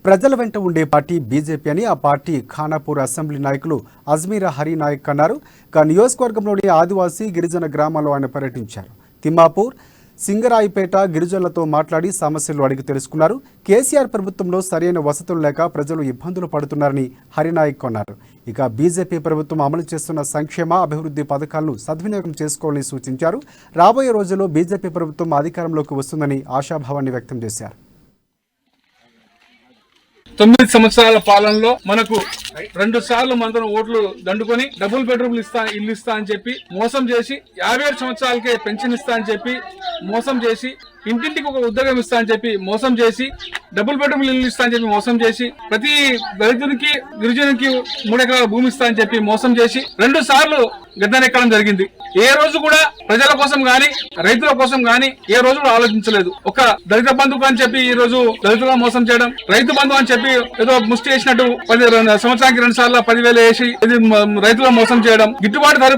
ప్రజల వెంట ఉండే పార్టీ బీజేపీ అని ఆ పార్టీ ఖానాపూర్ అసెంబ్లీ నాయకులు అజ్మీరా హరి నాయక్ అన్నారు. నియోజకవర్గంలోని ఆదివాసీ గిరిజన గ్రామాల్లో ఆయన పర్యటించారు. తిమ్మాపూర్, సింగరాయిపేట గిరిజనులతో మాట్లాడి సమస్యలు అడిగి తెలుసుకున్నారు. కేసీఆర్ ప్రభుత్వంలో సరైన వసతులు లేక ప్రజలు ఇబ్బందులు పడుతున్నారని హరినాయక్ అన్నారు. బీజేపీ ప్రభుత్వం అమలు చేస్తున్న సంక్షేమ అభివృద్ధి పథకాలను సద్వినియోగం చేసుకోవాలని సూచించారు. రాబోయే రోజుల్లో బీజేపీ ప్రభుత్వం అధికారంలోకి వస్తుందని ఆశాభావాన్ని వ్యక్తం చేశారు. 9 సంవత్సరాల పాలనలో మనకు 2 సార్లు మందరం ఓట్లు దండుకొని డబుల్ బెడ్రూమ్ ఇల్లు ఇస్తా అని చెప్పి మోసం చేసి 57 సంవత్సరాలకే పెన్షన్ ఇస్తా అని చెప్పి మోసం చేసి ఇంటింటికి ఒక ఉద్యోగం ఇస్తా అని చెప్పి మోసం చేసి డబుల్ బెడ్రూమ్ ఇల్లు ఇస్తా అని చెప్పి మోసం చేసి ప్రతి దళితునికి గిరిజనునికి 3 ఎకరాల భూమి ఇస్తా అని చెప్పి మోసం చేసి 2 సార్లు గద్దెనెక్కడం జరిగింది. ఏ రోజు కూడా ప్రజల కోసం గాని రైతుల కోసం గాని ఏ రోజు కూడా ఆలోచించలేదు. ఒక దళిత బంధువు అని చెప్పి ఈ రోజు దళితులుగా మోసం చేయడం, రైతు బంధువు అని చెప్పి ఏదో ముష్టి చేసినట్టు సంవత్సరానికి 2 సార్లు 10,000 వేసి ఇది రైతుల మోసం చేయడం, గిట్టుబాటు ధర